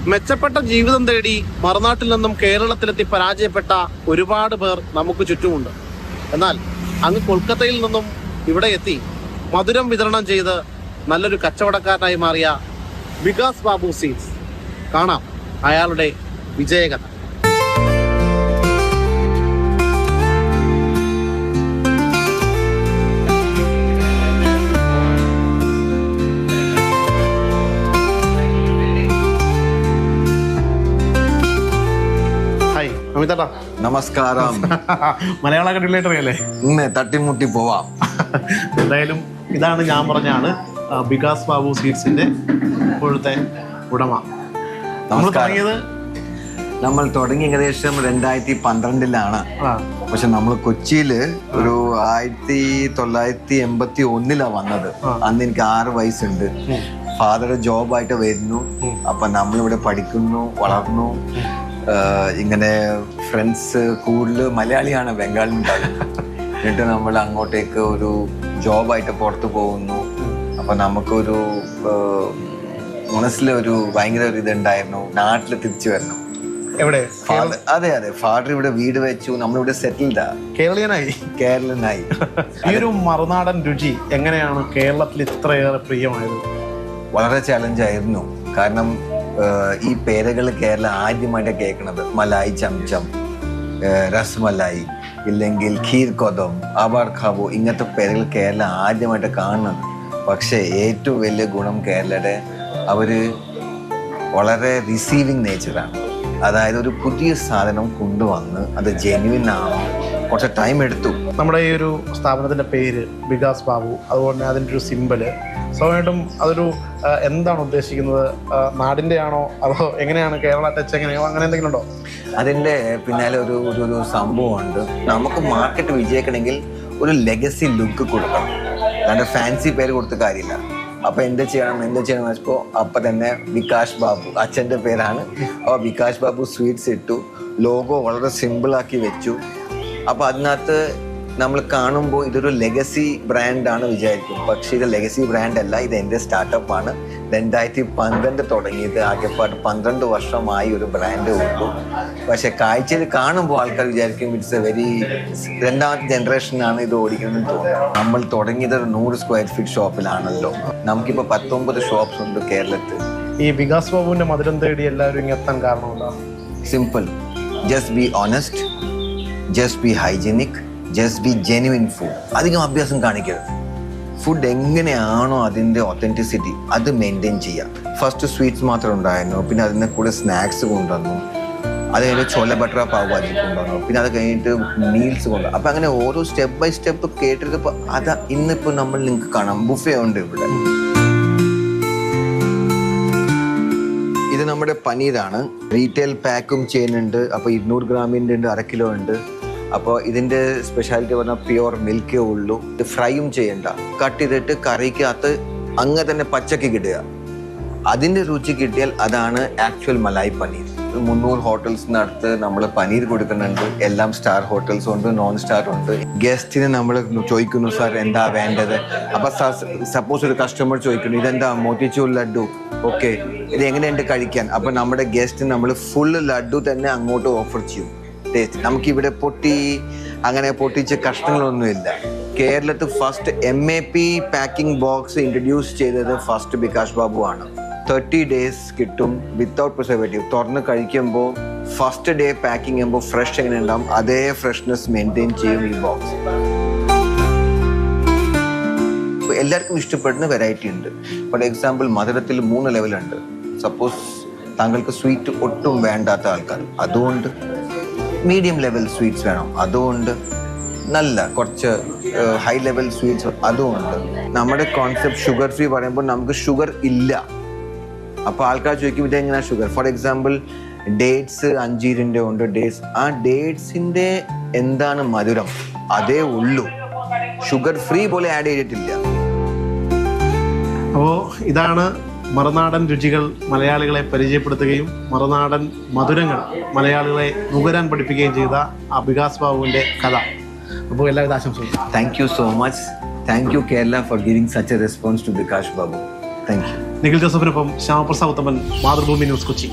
മെച്ചപ്പെട്ട ജീവിതം തേടി മറുനാട്ടിൽ നിന്നും കേരളത്തിലെത്തി പരാജയപ്പെട്ട ഒരുപാട് പേർ നമുക്ക് ചുറ്റുമുണ്ട്. എന്നാൽ അങ്ങ് കൊൽക്കത്തയിൽ നിന്നും ഇവിടെ എത്തി മധുരം വിതരണം ചെയ്ത് നല്ലൊരു കച്ചവടക്കാരനായി മാറിയ വികാസ് ബാബു സ്വീറ്റ്സ്. കാണാം അയാളുടെ വിജയകഥ. നമസ്കാരം. മലയാള കണ്ടിലേറ്റർ അല്ലേ? ഇന്ന് തട്ടിമുട്ടി പോവാം. എന്തായാലും ഇതാണ് ഞാൻ പറഞ്ഞാണ് വികാസ് ബാബു സ്വീറ്റ്സിന്റെ ഇപ്പോഴത്തെ ഉടമ. നമ്മൾ തുടങ്ങി ഏകദേശം 2012 പക്ഷെ നമ്മൾ കൊച്ചിയില് ഒരു 1981 വന്നത്. അന്ന് എനിക്ക് 6 വയസ്സുണ്ട്. ഫാദർ ജോബായിട്ട് വരുന്നു. അപ്പൊ നമ്മളിവിടെ പഠിക്കുന്നു, വളർന്നു. ഇങ്ങനെ ഫ്രണ്ട്സ് കൂടുതൽ മലയാളിയാണ് ബംഗാളിൽ ഉണ്ടാകുന്നത്. എന്നിട്ട് നമ്മൾ അങ്ങോട്ടേക്ക് ഒരു ജോബായിട്ട് പുറത്തു പോകുന്നു. അപ്പൊ നമുക്കൊരു മനസ്സിലൊരു ഭയങ്കര ഒരു ഇതുണ്ടായിരുന്നു, നാട്ടിൽ തിരിച്ചു വരണം. എവിടെ? അതെ, ഫാദർ ഇവിടെ വീട് വെച്ചു, നമ്മളിവിടെ സെറ്റിൽഡാ, കേരളനായി. ഈ ഒരു മറുനാടൻ രുചി എങ്ങനെയാണ് കേരളത്തിൽ ഇത്രയേറെ പ്രിയമായത്? വളരെ ചലഞ്ചായിരുന്നു. കാരണം ഈ പേരുകൾ കേരളം ആദ്യമായിട്ട് കേൾക്കുന്നത് മലായി ചംചം, രസ്മലായി, ഇല്ലെങ്കിൽ ഖീർ കൊദം, അബാർ ഖാബോ, ഇങ്ങനത്തെ പേരുകൾ കേരളം ആദ്യമായിട്ട് കാണുന്നത്. പക്ഷേ ഏറ്റവും വലിയ ഗുണം കേരളയുടെ അവര് വളരെ റിസീവിങ് നേച്ചറാണ്. അതായത് ഒരു പുതിയ സാധനം കൊണ്ടുവന്ന് അത് ജെന്യുവിൻ ആണ്. കുറച്ച് ടൈം എടുത്തു. നമ്മുടെ ഈ ഒരു സ്ഥാപനത്തിന്റെ പേര് വികാസ് ബാബു, അതുപോലെ അതിൻ്റെ ഒരു സിമ്പല് സ്വാഭാവികമായിട്ടും അതൊരു എന്താണ് ഉദ്ദേശിക്കുന്നത്? നാടിന്റെ ആണോ അതോ എങ്ങനെയാണ്? കേരള ടച്ച് എങ്ങനെയോ അങ്ങനെ എന്തെങ്കിലും ഉണ്ടോ? അതിന്റെ പിന്നാലെ ഒരു സംഭവമുണ്ട്. നമുക്ക് മാർക്കറ്റ് വിജയിക്കണമെങ്കിൽ ഒരു ലെഗസി ലുക്ക് കൊടുക്കണം. അല്ലാണ്ട് ഫാൻസി പേര് കൊടുത്ത കാര്യമില്ല. അപ്പൊ എന്ത് ചെയ്യണം വെച്ചപ്പോ അപ്പൊ തന്നെ വികാസ് ബാബു അച്ഛന്റെ പേരാണ്. അപ്പൊ വികാസ് ബാബു സ്വീറ്റ്സ് ഇട്ടു. ലോഗോ വളരെ സിമ്പിൾ ആക്കി വെച്ചു. അപ്പൊ അതിനകത്ത് നമ്മൾ കാണുമ്പോൾ ഇതൊരു ലെഗസി ബ്രാൻഡാണ് വിചാരിക്കും. പക്ഷെ ഇത് ലെഗസി ബ്രാൻഡ് അല്ല, ഇത് എൻ്റെ സ്റ്റാർട്ടപ്പാണ്. 2012 തുടങ്ങിയത്. ആകെപ്പാട് 12 വർഷമായി ഒരു ബ്രാൻഡ് ഉള്ളൂ. പക്ഷെ കാഴ്ചയിൽ കാണുമ്പോൾ ആൾക്കാർ വിചാരിക്കും ഇറ്റ്സ് എ വെരി രണ്ടാമത്തെ ജനറേഷനാണ് ഇത് ഓടിക്കണമെന്ന് തോന്നുന്നു. നമ്മൾ തുടങ്ങിയത് 100 സ്ക്വയർ ഫീറ്റ് ഷോപ്പിലാണല്ലോ. നമുക്കിപ്പോൾ 19 ഷോപ്സ് ഉണ്ട് കേരളത്തിൽ. ഈ വികാസ് ബാബുവിന്റെ മധുരം തേടി എല്ലാവരും ഇങ്ങെത്താൻ കാരണമെന്താ? Simple. Just be honest, just be hygienic, just be genuine food. അധികം അഭ്യാസം കാണിക്കരുത്. ഫുഡ് എങ്ങനെയാണോ അതിൻ്റെ ഒത്തൻറ്റിസിറ്റി അത് മെയിൻറ്റെയിൻ ചെയ്യാം. ഫസ്റ്റ് സ്വീറ്റ്സ് മാത്രം ഉണ്ടായിരുന്നു. പിന്നെ അതിൻ്റെ കൂടെ സ്നാക്സ് കൊണ്ടുവന്നു. അത് കഴിഞ്ഞ് ചോല ബട്ടർ പാവ് ഭാജി കൊണ്ടുവന്നു. പിന്നെ അത് കഴിഞ്ഞിട്ട് മീൽസ് കൊണ്ടുവന്നു. അപ്പം അങ്ങനെ ഓരോ സ്റ്റെപ്പ് ബൈ സ്റ്റെപ്പ് കേട്ടിരുന്നപ്പോൾ അതാ ഇന്നിപ്പോൾ നമ്മൾ നിങ്ങൾക്ക് കാണാം ബുഫേ ഉണ്ട് ഇവിടെ. ഇത് നമ്മുടെ പനീറാണ്. റീറ്റെയിൽ പാക്കും ചെയ്യുന്നുണ്ട്. അപ്പോൾ 200 ഗ്രാമിൻ്റെ ഉണ്ട്, 1/2 കിലോ ഉണ്ട്. അപ്പോൾ ഇതിൻ്റെ സ്പെഷ്യാലിറ്റി പറഞ്ഞാൽ പ്യുവർ മിൽക്കേ ഉള്ളൂ. ഇത് ഫ്രൈയും ചെയ്യണ്ട, കട്ട് ചെയ്തിട്ട് കറിക്കകത്ത് അങ്ങ് തന്നെ പച്ചക്ക് കിട്ടുക. അതിൻ്റെ രുചി കിട്ടിയാൽ അതാണ് ആക്ച്വൽ മലായി പനീർ. 300 ഹോട്ടൽസിനടുത്ത് നമ്മൾ പനീർ കൊടുക്കുന്നുണ്ട്. എല്ലാം സ്റ്റാർ ഹോട്ടൽസ് ഉണ്ട്, നോൺ സ്റ്റാർ ഉണ്ട്. ഗസ്റ്റിന് നമ്മൾ ചോദിക്കുന്നു സാർ എന്താ വേണ്ടത്. അപ്പോൾ സപ്പോസ് ഒരു കസ്റ്റമർ ചോദിക്കുന്നു ഇതെന്താ മോത്തിച്ചൂർ ലഡ്ഡു, ഓക്കെ ഇത് എങ്ങനെയുണ്ട് കഴിക്കാൻ. അപ്പോൾ നമ്മുടെ ഗസ്റ്റിന് നമ്മൾ ഫുൾ ലഡ്ഡു തന്നെ അങ്ങോട്ട് ഓഫർ ചെയ്യും. നമുക്കിവിടെ പൊട്ടിച്ച കഷ്ണങ്ങളൊന്നുമില്ല. കേരളത്തിൽ first MAP packing box introduce ചെയ്തത് ഫസ്റ്റ് വികാസ് ബാബു ആണ്. 30 ഡേയ്സ് കിട്ടും വിത്തൗട്ട് പ്രിസർവേറ്റീവ്. തുറന്ന് കഴിക്കുമ്പോൾ ഫസ്റ്റ് ഡേ പാക്കിംഗ് ചെയ്യുമ്പോൾ ഫ്രഷ് എങ്ങനെ ഉണ്ടാവും അതേ ഫ്രഷ്നെസ് മെയിൻറ്റെയിൻ ചെയ്യും ഈ ബോക്സ്. എല്ലാവർക്കും ഇഷ്ടപ്പെടുന്ന വെറൈറ്റി ഉണ്ട്. ഫോർ എക്സാമ്പിൾ മധുരത്തിൽ 3 ലെവലുണ്ട്. സപ്പോസ് താങ്കൾക്ക് സ്വീറ്റ് ഒട്ടും വേണ്ടാത്ത ആൾക്കാർ അതുകൊണ്ട്, മീഡിയം ലെവൽ സ്വീറ്റ്സ് വേണം അതുകൊണ്ട്, നല്ല കുറച്ച് ഹൈ ലെവൽ സ്വീറ്റ്സ് അതുകൊണ്ട്. നമ്മുടെ കോൺസെപ്റ്റ് ഷുഗർ ഫ്രീ പറയുമ്പോൾ നമുക്ക് ഷുഗർ ഇല്ല. അപ്പോൾ ആൾക്കാർ ചോദിക്കും ഇതെങ്ങനെയാണ് ഷുഗർ. ഫോർ എക്സാമ്പിൾ ഡേറ്റ്സ് അഞ്ചീരിൻ്റെ ഉണ്ട്. ആ ഡേറ്റ്സിൻ്റെ എന്താണ് മധുരം അതേ ഉള്ളൂ. ഷുഗർ ഫ്രീ പോലെ ആഡ് ചെയ്തിട്ടില്ല. അപ്പോൾ ഇതാണ് മറുനാടൻ രുചികൾ മലയാളികളെ പരിചയപ്പെടുത്തുകയും മറുനാടൻ മധുരങ്ങൾ മലയാളികളെ നുകരാൻ പഠിപ്പിക്കുകയും ചെയ്ത ആ വികാസ് ബാബുവിൻ്റെ കഥ. അപ്പോൾ എല്ലാവിധ ആശംസകളും. Thank you so much. Thank you Kerala for giving such a response to Vikas Babu. Thank you. Nikhil ജോസഫിനൊപ്പം ശ്യാമപ്രസാദ് ഉത്തമൻ, മാതൃഭൂമി ന്യൂസ്, കൊച്ചി.